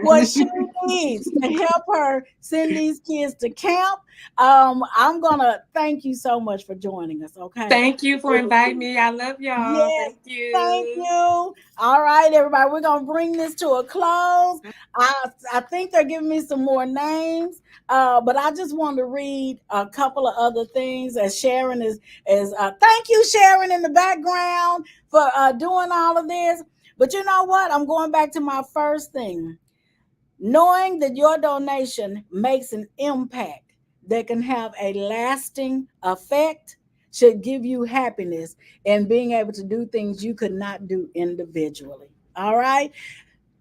what she needs to help her send these kids to camp. I'm gonna thank you so much for joining us. Okay. Thank you for inviting me. I love y'all. Yes, Thank thank you. you. All right, everybody, we're gonna bring this to a close. I think they're giving me some more names, but I just want to read a couple of other things. As Sharon is thank you, Sharon, in the background for doing all of this. But you know what? I'm going back to my first thing. Knowing that your donation makes an impact that can have a lasting effect should give you happiness in being able to do things you could not do individually. All right?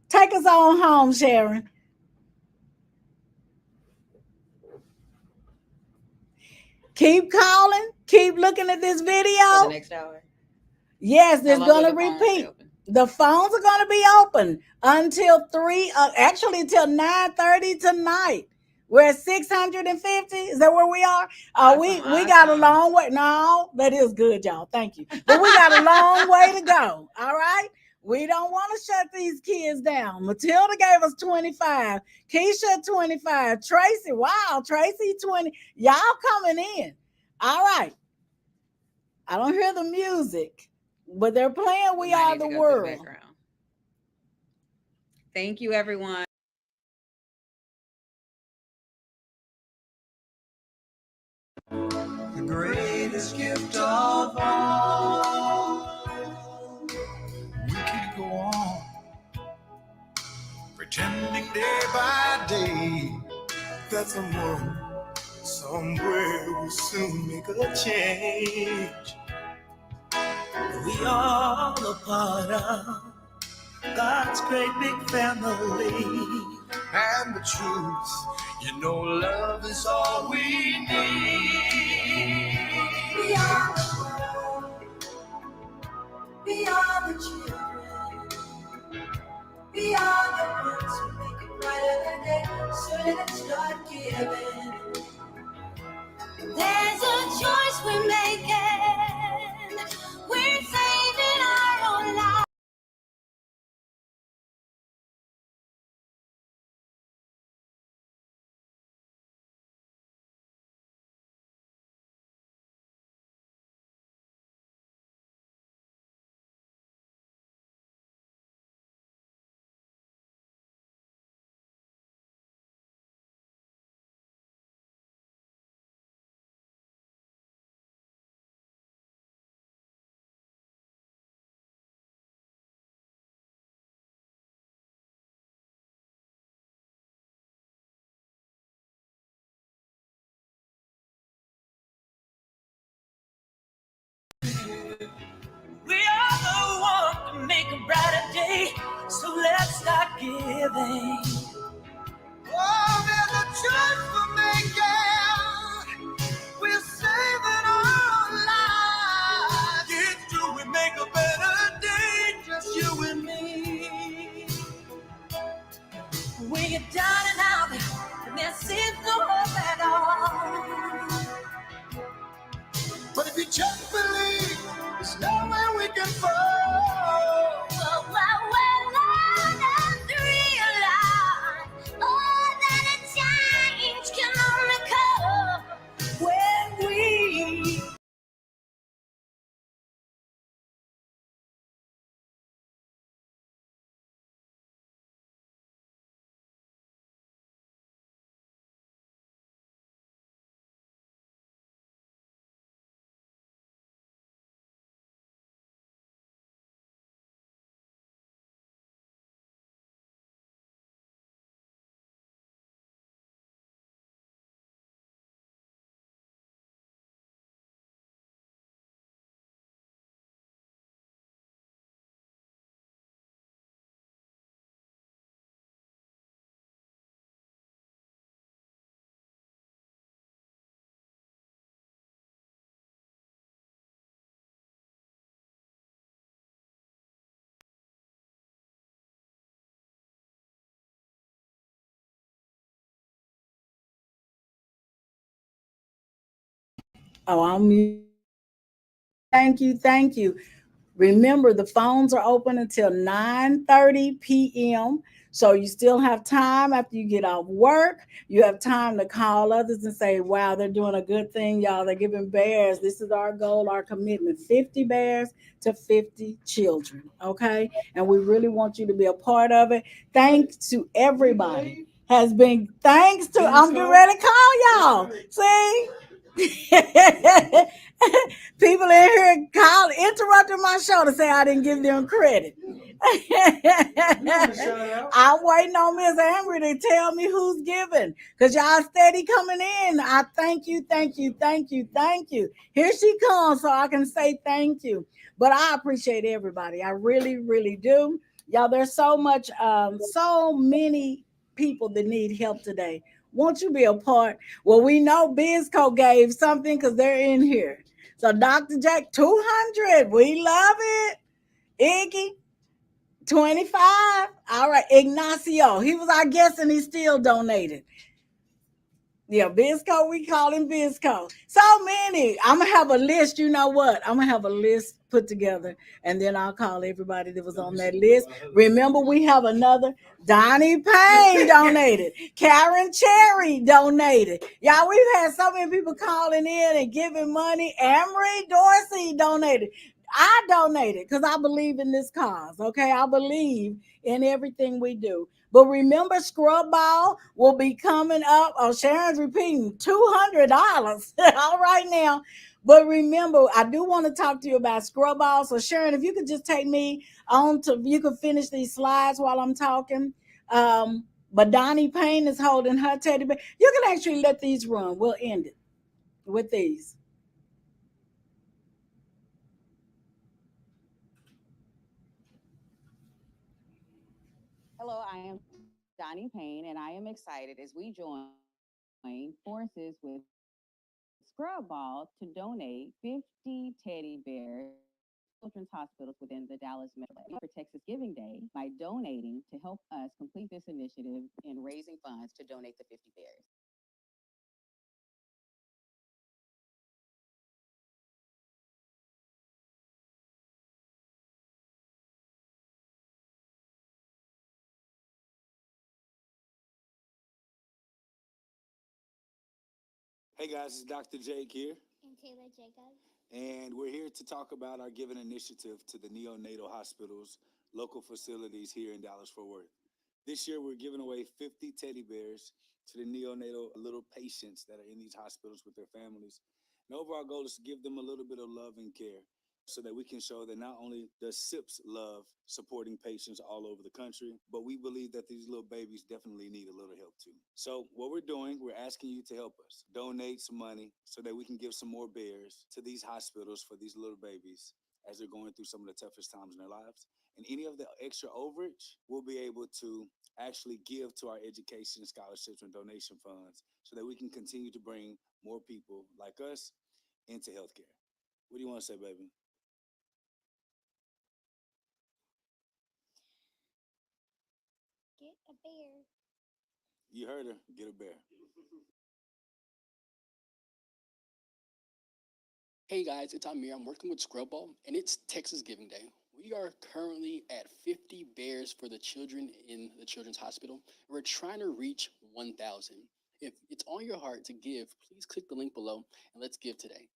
Take us on home, Sharon. Keep calling, keep looking at this For the video. next hour. Yes, How there's long will going to the phones stay repeat. open? The phones are going to be open until 3, actually until 9:30 tonight. We're at 650. Is that where we are? We got a Awesome. long way. No, that is good, y'all. Thank you. But we got a long way to go. All right. We don't want to shut these kids down. Matilda gave us 25. Keisha 25. Tracy, wow, Tracy 20. Y'all coming in. All right. I don't hear the music, but they're playing We We might Are need the to go to the World. background. Thank you, everyone. The greatest gift of all. We could go on pretending day by day that someone somewhere will soon make a change. We all a part of God's great big family. And the truth, love is all we need. We are the world. We are the let's start giving. There's a choice we're making. We're saving our own lives. We are the one to make a brighter day, so let's start giving. Oh, there's a choice we're making. We're saving our lives. Get through and make a better day, just you and me. We get down and out, and there seems no hope at all. But if you just believe, there's nowhere we can fall. Oh, well, let's realize, oh, that a change can only come when we. Oh, I'm muted. Thank you. Thank you. Remember, the phones are open until 9:30 p.m. So you still have time after you get off work. You have time to call others and say, wow, they're doing a good thing, y'all. They're giving bears. This is our goal, our commitment, 50 bears to 50 children. Okay. And we really want you to be a part of it. Thanks to everybody. Has been thanks to, I'm getting ready to call y'all. See? People in here call interrupting my show to say I didn't give them credit. I'm waiting on Miss Amber to tell me who's giving. Because y'all steady coming in. I thank you, thank you, thank you, thank you. Here she comes so I can say thank you. But I appreciate everybody. I really, really do. Y'all, there's so much, so many people that need help today. Won't you be a part? Well, we know Bizco gave something because they're in here. So Dr. Jack, 200. We love it. Iggy, 25. All right. Ignacio, he was our guest and he still donated. Yeah, Bizco, we call him Bizco. So many. I'm gonna have a list. You know what? I'm gonna have a list put together, and then I'll call everybody that was on that list. Remember, we have another. Donnie Payne donated. Karen Cherry donated. Y'all, we've had so many people calling in and giving money. Amory Dorsey donated. I donated because I believe in this cause. Okay, I believe in everything we do. But remember, ScrubBALL will be coming up. Oh, Sharon's repeating $200. All right now. But remember, I do want to talk to you about ScrubBALL. So Sharon, if you could just take me on to, you could finish these slides while I'm talking. But Donnie Payne is holding her teddy bear. You can actually let these run. We'll end it with these. Hello, I am Donnie Payne, and I am excited as we join forces with ScrubBALL to donate 50 teddy bears to 50 children children's hospitals within the Dallas metro area for Texas Giving Day by donating to help us complete this initiative in raising funds to donate the 50 bears. Hey guys, it's Dr. Jake here, And Taylor Jacob. and we're here to talk about our giving initiative to the neonatal hospitals, local facilities here in Dallas-Fort Worth. This year, we're giving away 50 teddy bears to the neonatal little patients that are in these hospitals with their families. And overall goal is to give them a little bit of love and care so that we can show that not only does SIPS love supporting patients all over the country, but we believe that these little babies definitely need a little help too. So what we're doing, we're asking you to help us donate some money so that we can give some more bears to these hospitals for these little babies as they're going through some of the toughest times in their lives. And any of the extra overage, we'll be able to actually give to our education, scholarships, and donation funds so that we can continue to bring more people like us into healthcare. What do you want to say, baby? Get a bear. You heard her. Get a bear. Hey guys, it's Amir. I'm working with ScrubBALL, and it's Texas Giving Day. We are currently at 50 bears for the children in the Children's Hospital. We're trying to reach 1,000. If it's on your heart to give, please click the link below and let's give today.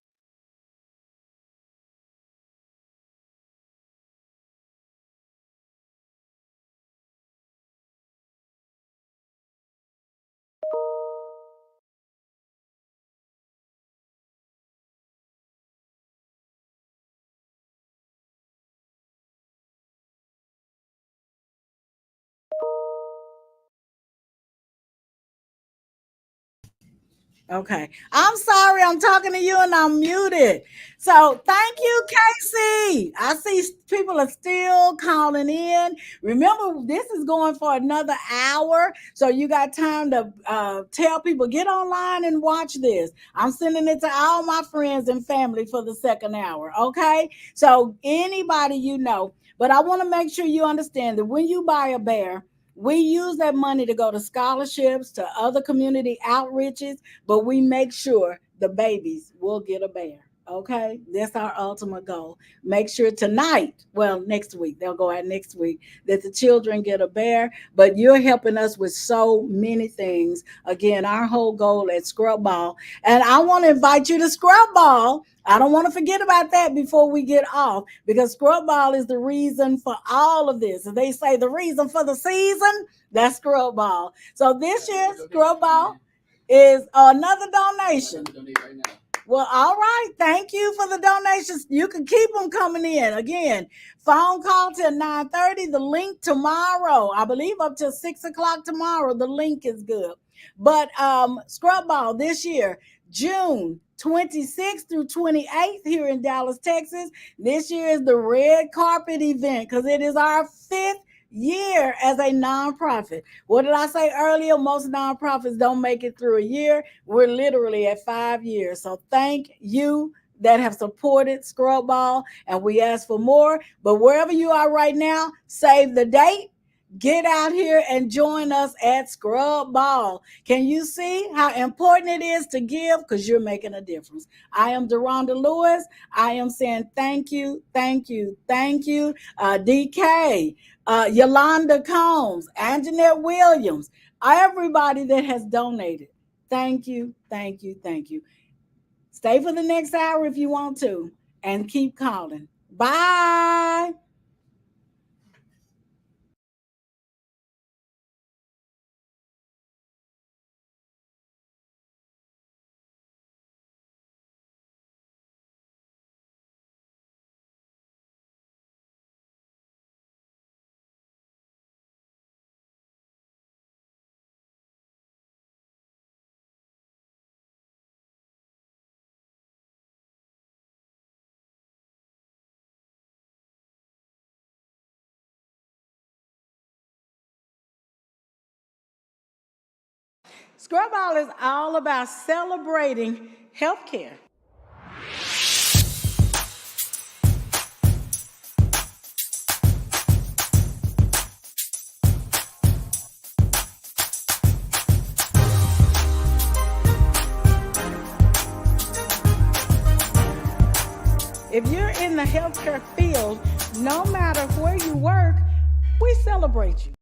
Okay. I'm sorry, I'm talking to you and I'm muted. So thank you, Casey. I see people are still calling in. Remember, this is going for another hour. So you got time to tell people, get online and watch this. I'm sending it to all my friends and family for the second hour. Okay. So anybody you know, but I want to make sure you understand that when you buy a bear, we use that money to go to scholarships, to other community outreaches, but we make sure the babies will get a bear. Okay, that's our ultimate goal. Make sure tonight, well, next week, they'll go out next week, that the children get a bear. But you're helping us with so many things. Again, our whole goal at ScrubBALL, and I want to invite you to ScrubBALL. I don't want to forget about that before we get off, because ScrubBALL is the reason for all of this. They say the reason for the season, that's ScrubBALL. So this year, ScrubBALL is another donation. Well, all right. Thank you for the donations. You can keep them coming in. Again, phone call till 9:30. The link tomorrow, I believe up till 6 o'clock tomorrow. The link is good. But ScrubBALL this year, June 26th through 28th here in Dallas, Texas. This year is the red carpet event because it is our 5th year as a nonprofit. What did I say earlier? Most nonprofits don't make it through a year. We're literally at 5 years. So thank you that have supported ScrubBALL, and we ask for more. But wherever you are right now, save the date. Get out here and join us at ScrubBALL. Can you see how important it is to give? Because you're making a difference. I am Deronda Lewis. I am saying thank you, thank you, thank you. DK, Yolanda Combs, Anjanette Williams, everybody that has donated. Thank you, thank you, thank you. Stay for the next hour if you want to, and keep calling. Bye. ScrubBALL is all about celebrating healthcare. If you're in the healthcare field, no matter where you work, we celebrate you.